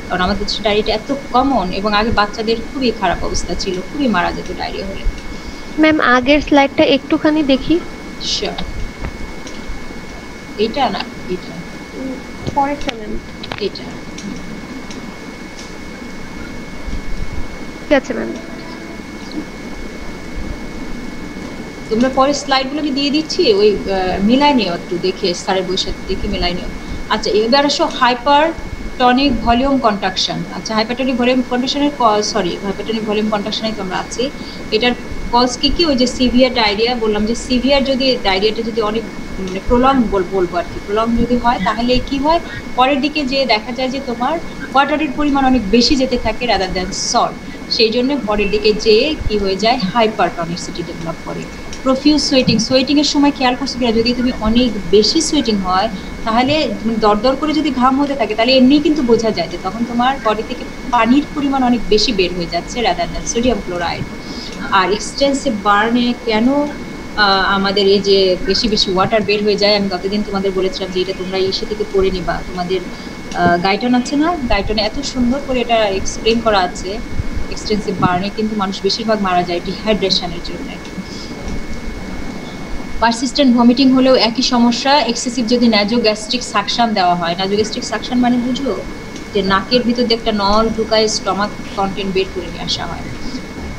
কারণ আমাদের দেশে ডায়রিয়াটা এত কমন, এবং আগে বাচ্চাদের খুবই খারাপ অবস্থা ছিল, খুবই মারা যেত ডায়রিয়া হলে। ম্যাম আগের স্লাইডটা একটুখানি দেখি। শিওর, এইটা না, এইটা পরেরটা ম্যাম। এইটা ঠিক আছে ম্যাম। তোমরা পরে স্লাইডগুলোকে দিয়ে দিচ্ছি, ওই মিলাই নিও একটু, দেখে স্যারের বইয়ের সাথে দেখে মিলাই নিও। আচ্ছা, এবার আসো হাইপারটনিক ভলিউম কন্ট্রাকশন। আচ্ছা, হাইপারটনিক ভলিউম কন্ট্রাকশনে তোমরা আছি। এটার কজ কি? ওই যে সিভিয়ার ডায়রিয়া বললাম, যে সিভিয়ার যদি ডায়রিয়াটা যদি অনেক মানে প্রলং বলবো আর কি, প্রলং যদি হয়, তাহলে কি হয়, পরের দিকে যে দেখা যায় যে তোমার ওয়াটারের পরিমাণ অনেক বেশি যেতে থাকে রাদার দ্যান সল্ট। সেই জন্য পরের দিকে যেয়ে কি হয়ে যায়, হাইপারটনিসিটি ডেভেলপ করে। প্রফিউজ সোয়েটিং এর সময় খেয়াল করছো কিনা, যদি তুমি অনেক বেশি সোয়েটিং হয় তাহলে দরদর করে যদি ঘাম হতে থাকে তাহলে এমনি কিন্তু বোঝা যায় যে তখন তোমার বডি থেকে পানির পরিমাণ অনেক বেশি বের হয়ে যাচ্ছে রাদার দ্যান সোডিয়াম ক্লোরাইড। আর এক্সটেন্সিভ বার্নে কেন আমাদের এই যে বেশি বেশি ওয়াটার বের হয়ে যায়, আমি গতদিন তোমাদের বলেছিলাম যে এটা তোমরা ইসে থেকে পড়ে নিবা, তোমাদের গাইটন আছে না, গাইটনে এত সুন্দর করে এটা এক্সপ্লেন করা আছে। এক্সটেন্সিভ বার্নে কিন্তু মানুষ বেশিরভাগ মারা যায় ডিহাইড্রেশনের জন্য। পারসিস্টেন্ট ভমিটিং হলেও একই সমস্যা, এক্সেসিভ যদি ন্যাজোগ্যাস্ট্রিক সাকশন দেওয়া হয়। ন্যাজোগ্যাস্ট্রিক সাকশন মানে বুঝো যে নাকের ভিতর দিয়ে একটা নল ঢুকায় স্টমাক কন্টেন্ট বের করে নিয়ে আসা হয়।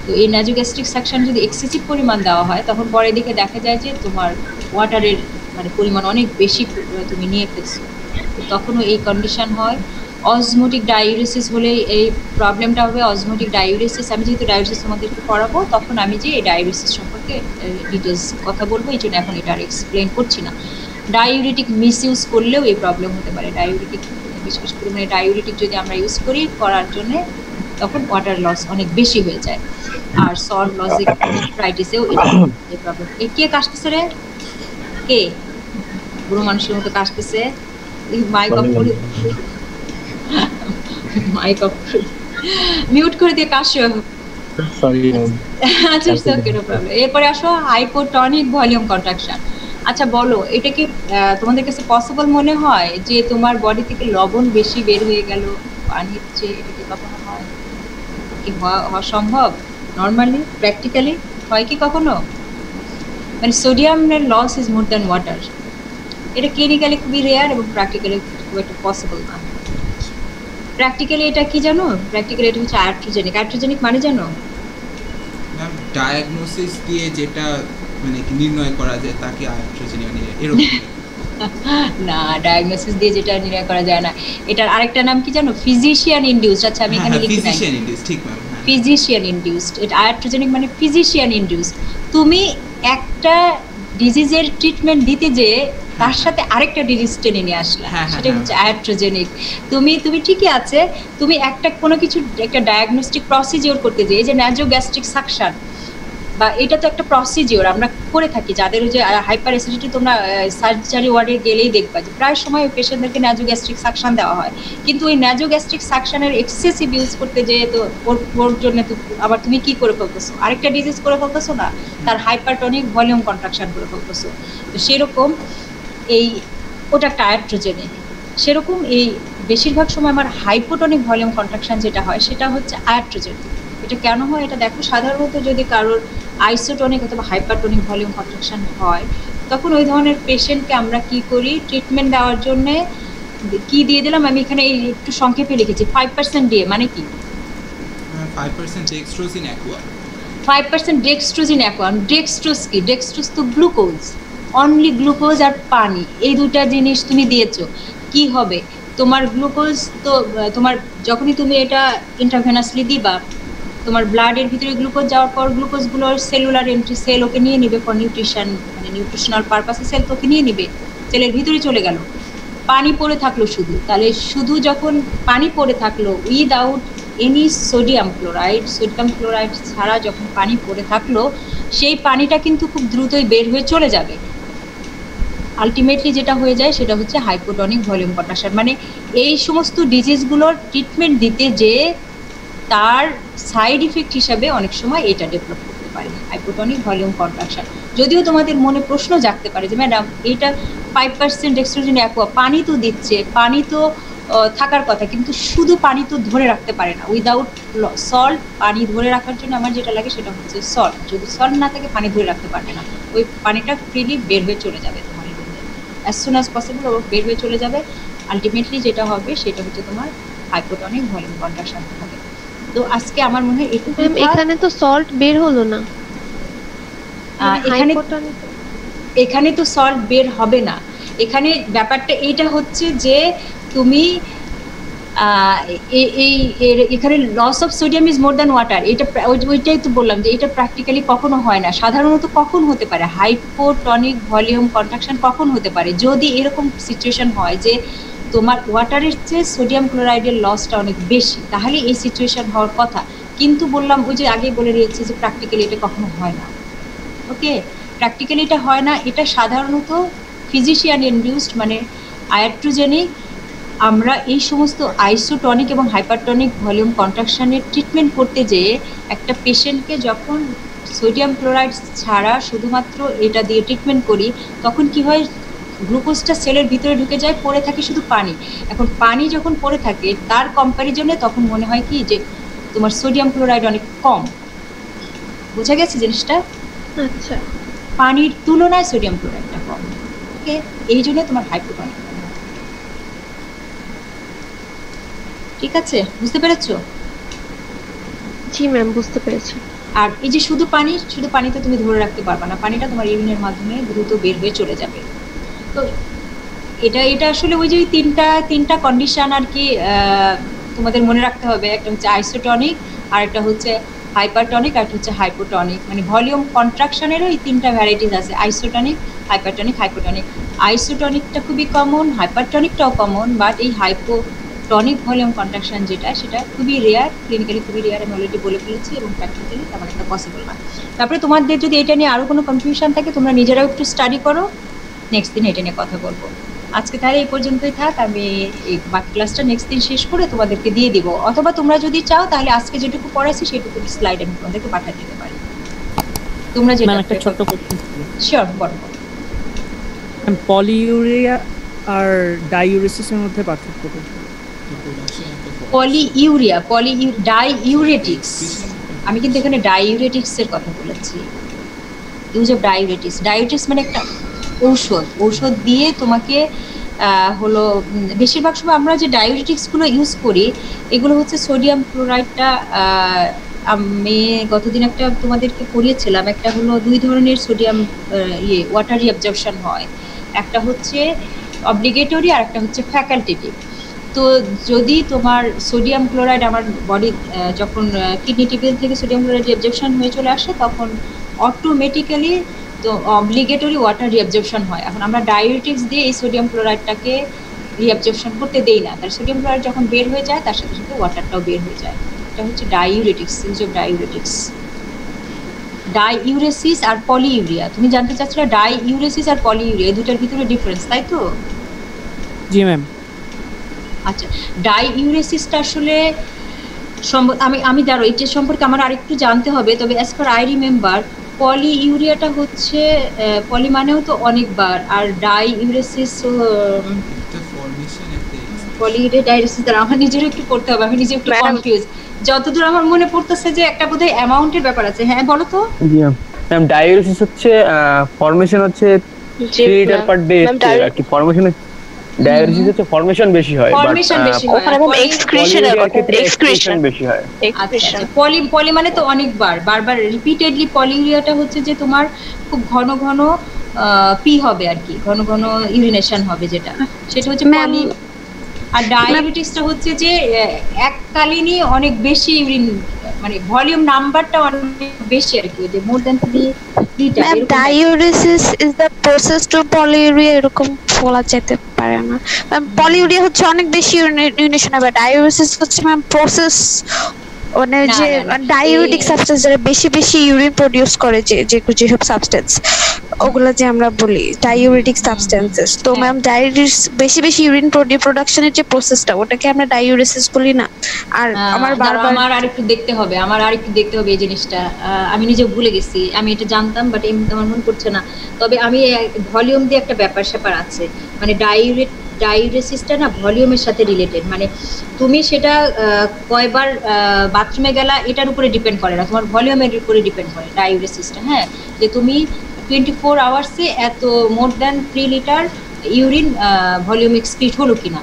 তো এই ন্যাজোগ্যাস্ট্রিক সাকশন যদি এক্সেসিভ পরিমাণ দেওয়া হয় তখন পরে দিকে দেখা যায় যে তোমার ওয়াটারের মানে পরিমাণ অনেক বেশি তুমি নিয়ে ফেলছো, তখনও এই কন্ডিশন হয়। অজমোটিক ডায়ুরেসিস হলে এই প্রবলেমটা হবে। অজমোটিক ডায়ুরেসিস, আমি যেহেতু ডায়ুরেসিস তোমাদেরকে পড়াবো তখন আমি যে এই ডায়ুরেসিস সম্পর্কে ডিটেলস কথা বলবো, এই জন্য এখন এটা আর এক্সপ্লেন করছি না। ডায়ুরেটিক মিসইউজ করলেও এই প্রবলেম হতে পারে। ডায়ুরেটিক বিশেষ পরিমাণে ডায়ুরেটিক যদি আমরা ইউজ করার জন্যে তখন ওয়াটার লস অনেক বেশি হয়ে যায়। আর সল্ট লজিক ফ্রাইটিসেও এই প্রবলেম। কে কাশতেছে রে, কে বুড়ো মানুষের মতো কাশতেছে? মাইক অফ করে, মাইক অফ মিউট করে দিয়ে কাশো। সরি আচ্ছা ওকে, নো প্রবলেম। এরপরে আসো হাইপোটনিক ভলিউম কন্ট্রাকশন। আচ্ছা বলো, এটা কি তোমাদের কাছে পসিবল মনে হয় যে তোমার বডি থেকে লবণ বেশি বের হয়ে গেল পানির চেয়ে? এটা কি কখনো হয়? কি হওয়া সম্ভব নর্মালি প্র্যাকটিক্যালি? হয় কি কখনো? মানে সোডিয়ামের loss is more than water. এটা ক্লিনিক্যালি খুবই রেয়ার এবং প্র্যাকটিক্যালি খুব একটা পসিবল না। প্র্যাকটিক্যালি এটা কি জানো? প্র্যাকটিক্যালি এটা হচ্ছে আয়াট্রোজেনিক। আয়াট্রোজেনিক মানে জানো? ডায়াগনোসিস দিয়ে যেটা মানে কি নির্ণয় করা যায় তাকে আয়াট্রোজেনিক মানে এরকম না, ডায়াগনোসিস দিয়ে যেটা নির্ণয় করা যায় না, এটার আরেকটা নাম কি জানো? Physician induced. আচ্ছা আমি এখানে লিখি নাই, ফিজিশিয়ান ইনডিউসড, ঠিক ম্যাম। Physician induced. এটা আয়াট্রোজেনিক মানে ফিজিশিয়ান ইনডিউসড। তুমি একটা ডিজিজের ট্রিটমেন্ট দিতে যে তার সাথে আরেকটা ডিজিজ টেনে নিয়ে আসলা, সেটা হচ্ছে আয়াট্রোজেনিক। তুমি ঠিকই আছে, তুমি কোনো কিছু একটা ডায়াগনস্টিক প্রসিজিওর করতে যে এই যে ন্যাজোগ্যাস্ট্রিক সাকশন বা এটা তো একটা প্রসিজিওর আমরা করে থাকি। যাদের যে হাইপার অ্যাসিডিটি, তোমরা সার্জারি ওয়ার্ডে গেলেই দেখবা যে প্রায় সময় পেশেন্টদেরকে ন্যাজোগ্যাস্ট্রিক সাকশন দেওয়া হয়, কিন্তু ওই ন্যাজোগ্যাস্ট্রিক সাকশনের এক্সেসিভ ইউজ করতে যে তো ওর জন্য তো আবার তুমি কি করে ফেলতেছো? আরেকটা ডিজিজ করে ফেলতেছো না, তার হাইপারটনিক ভলিউম কন্ট্রাকশন করে ফেলতেছো। তো সেরকম এই ওটা একটা আয়াট্রোজেনিক। সেরকম এই বেশিরভাগ সময় আমার হাইপোটনিক ভলিউম কন্ট্রাকশন যেটা হয় সেটা হচ্ছে আয়াট্রোজেনিক। এটা কেন হয় এটা দেখো, সাধারণত যদি কারোর আইসোটনিক অথবা হাইপারটনিক ভলিউম কন্ট্রাকশন হয় তখন ওই ধরনের পেশেন্টকে আমরা কি করি, ট্রিটমেন্ট দেওয়ার জন্য কি দিয়ে দিলাম, আমি এখানে একটু সংক্ষেপে লিখেছি 5% দিয়ে। মানে কি 5% ডেক্সট্রোজিন অ্যাকুয়া। 5% ডেক্সট্রোজিন অ্যাকুয়া। ডেক্সট্রোজ কি? ডেক্সট্রোজ তো গ্লুকোজ, অনলি গ্লুকোজ আর পানি, এই দুটা জিনিস তুমি দিয়েছো। কি হবে তোমার গ্লুকোজ? তো তোমার যখনই তুমি এটা ইন্ট্রাভেনাসলি দিবা তোমার ব্লাডের ভিতরে গ্লুকোজ যাওয়ার পর গ্লুকোজগুলোর সেলুলার এন্ট্রি, সেল ওকে নিয়ে নিবে ফর নিউট্রিশন, মানে নিউট্রিশনাল পারপাসে সেল তোকে নিয়ে নিবে, সেলের ভিতরে চলে গেল। পানি পড়ে থাকলো শুধু, তাহলে শুধু যখন পানি পড়ে থাকলো উইদাউট এনি সোডিয়াম ক্লোরাইড ছাড়া যখন পানি পড়ে থাকলো সেই পানিটা কিন্তু খুব দ্রুতই বের হয়ে চলে যাবে। আলটিমেটলি যেটা হয়ে যায় সেটা হচ্ছে হাইপোটনিক ভলিউম কন্ট্রাকশন। মানে এই সমস্ত ডিজিজগুলোর ট্রিটমেন্ট দিতে যে তার সাইড ইফেক্ট হিসাবে অনেক সময় এটা ডেভেলপ করতে পারে হাইপোটনিক ভলিউম কন্ট্রাকশন। যদিও তোমাদের মনে প্রশ্ন জাগতে পারে যে ম্যাডাম এইটা 5% ডেক্সট্রোজিন অ্যাকুয়া, পানি তো দিচ্ছে, পানি তো থাকার কথা, কিন্তু শুধু পানি তো ধরে রাখতে পারে না। উইদাউট সল্ট পানি ধরে রাখার জন্য আমার যেটা লাগে সেটা হচ্ছে সল্ট। যদি সল্ট না থাকে পানি ধরে রাখতে পারবে না, ওই পানিটা ফ্রিলি বের হয়ে চলে যাবে তোমার অ্যাজ সুন অ্যাজ পসিবল, ও বের হয়ে চলে যাবে। আলটিমেটলি যেটা হবে সেটা হচ্ছে তোমার হাইপোটনিক ভলিউম কন্ট্রাকশন হবে। তো আজকে আমার মনে হয় একটু এখানে তো সল্ট বের হলো না, এখানে তো সল্ট বের হবে না। এখানে ব্যাপারটা এইটা হচ্ছে যে তুমি এখানে loss of sodium is more than water. এটা ওইটাই তো বললাম যে এটা প্র্যাকটিক্যালি কখনো হয় না। সাধারণত কখন হতে পারে হাইপোটনিক ভলিউম কন্ট্রাকশন? কখন হতে পারে যদি এরকম সিচুয়েশন হয় যে তোমার ওয়াটারের চেয়ে সোডিয়াম ক্লোরাইডের লসটা অনেক বেশি, তাহলে এই সিচুয়েশন হওয়ার কথা। কিন্তু বললাম ওই যে আগেই বলে দিয়েছি যে প্র্যাকটিক্যালি এটা কখনো হয় না। ওকে, প্র্যাকটিক্যালি এটা হয় না, এটা সাধারণত ফিজিশিয়ান ইনডিউসড, মানে আয়াট্রোজেনিক। আমরা এই সমস্ত আইসোটনিক এবং হাইপারটনিক ভলিউম কন্ট্রাকশনের ট্রিটমেন্ট করতে যেয়ে একটা পেশেন্টকে যখন সোডিয়াম ক্লোরাইড ছাড়া শুধুমাত্র এটা দিয়ে ট্রিটমেন্ট করি, তখন কি হয়, গ্লুকোজটা সেলের ভিতরে ঢুকে যায়, পড়ে থাকে শুধু পানি। এখন পানি যখন পড়ে থাকে তার কম্প্যারিজনে তখন মনে হয় কি যে তোমার সোডিয়াম ক্লোরাইড অনেক কম। বোঝা গেছে জিনিসটা? আচ্ছা, পানির তুলনায় সোডিয়াম ক্লোরাইডটা কম। ওকে, এই জন্য তোমার হাইপোটনিক। ঠিক আছে, বুঝতে পেরেছো? জি ম্যাম, বুঝতে পেরেছি। আর এই যে শুধু পানিতে তুমি ধরে রাখতে পারবে না, পানিটা তোমার ইউরিনের মাধ্যমে দ্রুত বের হয়ে চলে যাবে। তো এটা আসলে ওই যে তিনটা কন্ডিশন আর কি তোমাদের মনে রাখতে হবে। একটা হচ্ছে আইসোটনিক, আর একটা হচ্ছে হাইপারটনিক, আর একটা হচ্ছে হাইপোটনিক। মানে ভলিউম কন্ট্রাকশনেরও এই তিনটা ভ্যারাইটিস আছে, আইসোটনিক, হাইপারটনিক, হাইপোটনিক। আইসোটনিকটা খুবই কমন, হাইপারটনিকটাও কমন, বাট এই হাইপোটনিক ভলিউম কন্ট্রাকশন যেটা, সেটা খুবই রেয়ার, ক্লিনিক্যালি খুবই রেয়ার, আমি অলরেডি বলে ফেলেছি, এবং প্র্যাকটিক্যালি তেমন একটা পসিবল না। তারপরে তোমাদের যদি এটা নিয়ে আরও কোনো কনফিউশন থাকে, তোমরা নিজেরাও একটু স্টাডি করো, নেক্সট দিন এটা নিয়ে কথা বলবো। আজকে তাহলে এই পর্যন্তই থাক, আমি এই বাকি ক্লাসটা নেক্সট দিন শেষ করে তোমাদেরকে দিয়ে দিব, অথবা তোমরা যদি চাও তাহলে আজকে যেটুকু পড়াইছি সেটুকু স্লাইড আমি তোমাদেরকে পাঠিয়ে দিতে পারি। তোমরা যেটা একটা ছোট্ট কোশ্চেন, শিওর বলো। পলিইউরিয়া আর ডাইউরেসিসের মধ্যে পার্থক্য কি? পলিইউরিয়া, ডাইইউরেটিক্স, আমি কিন্তু এখানে ডাইইউরেটিক্সের কথা বলেছি, ইউজ অফ ডাইইউরেটিক্স। ডাইইউরেটিক্স মানে একটা ঔষধ দিয়ে তোমাকে হলো, বেশিরভাগ সময় আমরা যে ডাইউরেটিক্সগুলো ইউজ করি এগুলো হচ্ছে সোডিয়াম ক্লোরাইডটা। আমি গতদিন একটা তোমাদেরকে পড়িয়েছিলাম, একটা হলো 2 ধরনের সোডিয়াম ওয়াটার রিঅ্যাবজর্পশন হয়, একটা হচ্ছে অব্লিগেটরি আর একটা হচ্ছে ফ্যাকাল্টেটিভ। তো যদি তোমার সোডিয়াম ক্লোরাইড আমার বডি যখন কিডনি টিউবেল থেকে সোডিয়াম ক্লোরাইড রিঅ্যাবজর্পশন হয়ে চলে আসে, তখন অটোমেটিক্যালি তো অব্লিগেটরি ওয়াটার রিঅ্যাবজর্পশন হয়। এখন আমরা ডাইউরেটিক্স দিয়ে এই সোডিয়াম ক্লোরাইডটাকে রিঅ্যাবজর্পশন করতে দেই না, তার সোডিয়াম ক্লোরাইড যখন বের হয়ে যায় তার সাথে সাথে ওয়াটারটাও বের হয়ে যায়। এটা হচ্ছে diuretics, use of diuretics. Diuresis আর পলিইউরিয়া, তুমি জানতে চাচ্ছিলে ডাইইউরেসিস আর পলিইউরিয়া এই দুটার ভিতরে ডিফারেন্স, তাই তো? জি ম্যাম। আচ্ছা, ডাইইউরেসিসটা আসলে আমি জানো এটার সম্পর্কে আমার আরেকটু জানতে হবে, তবে অ্যাজ পার আই রিমেম্বার পলিইউরিয়াটা হচ্ছে পলি মানেও তো অনেকবার, আর ডাইইউরেসিস পলিইউরিয়া ডাইইউরেসিস দ্বারা আমার নিজেরও একটু পড়তে হবে, আমি নিজে একটু কনফিউজ। যতদূর আমার মনে পড়তেছে যে একটা বোধহয় অ্যামাউন্টের ব্যাপার আছে। হ্যাঁ বলো তো। জি ম্যাম, ডাইউরেসিস হচ্ছে ফর্মেশন হচ্ছে 3 লিটার পার ডে আর কি। ফর্মেশন ডায়াবেটিস হচ্ছে ফর্মেশন বেশি হয়, ফর্মেশন বেশি হয়, ওখানে এক্সক্রিশনের কথা, এক্সক্রিশন বেশি হয়। এক্সক্রিশন পলি মানে তো অনেকবার, বারবার রিপিটেডলি। পলিউরিয়াটা হচ্ছে যে তোমার খুব ঘন ঘন পি হবে আর কি, ঘন ঘন ইউরিনেশন হবে, যেটা সেটা হচ্ছে পলি। আর ডায়াবেটিসটা হচ্ছে যে এককালীনই অনেক বেশি ইউরিন, মানে ভলিউম নাম্বারটা অনেক বেশি আর কি, যে more than 3 litre. Ma'am, ডাইউরেসিস is the process to polyuria, এরকম বলা যেতে পারে না ম্যাম। পলিউরিয়া হচ্ছে অনেক বেশি ইউরিনেশন হবে, ডাইউরেসিস হচ্ছে ম্যাম প্রসেস, মানে যে ডাইউরেটিক সাবস্টেন্স যারা বেশি বেশি ইউরিন প্রোডিউস করে, যেসব সাবস্টেন্স ওগুলা যে আমরা বলি ডাইউরেটিক সাবস্টেন্সেস। তো ম্যাম ডাইউরেটিস বেশি বেশি ইউরিন প্রোডাকশনের যে প্রসেসটা, ওটাকে আমরা ডাইউরেসিস বলি না। আর আমার আরেকটু দেখতে হবে এই জিনিসটা, আমি নিজে ভুলে গেছি। আমি এটা জানতাম, বাট এই মুহূর্তে আমার মনে পড়ছে না। তবে আমি ভলিউম দিয়ে একটা ব্যাপার আছে, মানে ডাইউরেসিসটা না ভলিউমের সাথে রিলেটেড। মানে তুমি সেটা কয়বার বাথরুমে গেলা এটার উপরে ডিপেন্ড করে না, তোমার ভলিউমের উপরে ডিপেন্ড করে ডাইউরেসিসটা। হ্যাঁ, যে তুমি 24 আওয়ার্সে এত more than 3 litre urine volume excrete হলো কিনা।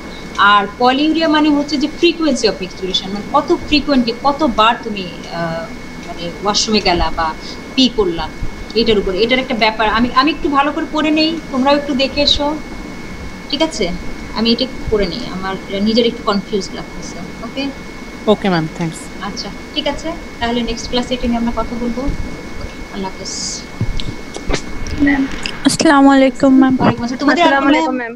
আর পলিউরিয়া মানে হচ্ছে যে ফ্রিকোয়েন্সি অফ এক্সক্রিশন, মানে কত ফ্রিকোয়েন্টলি, কতবার তুমি মানে ওয়াশরুমে গেলা বা পি করলা, এটার উপরে। এটার একটা ব্যাপার আমি একটু ভালো করে পড়ে নেই, তোমরাও একটু দেখে এসো, ঠিক আছে? আমি এটা পড়ে নেই, আমার নিজের একটু কনফিউজ লাগতেছে। ওকে ওকে ম্যাম, থ্যাঙ্কস। আচ্ছা ঠিক আছে, তাহলে নেক্সট ক্লাসে এটা নিয়ে আমরা কথা বলবো। আল্লাহ হাফেজ। আসসালামু আলাইকুম ম্যাম। ওয়ালাইকুম আসসালাম। তোমাদের আসসালামু আলাইকুম ম্যাম।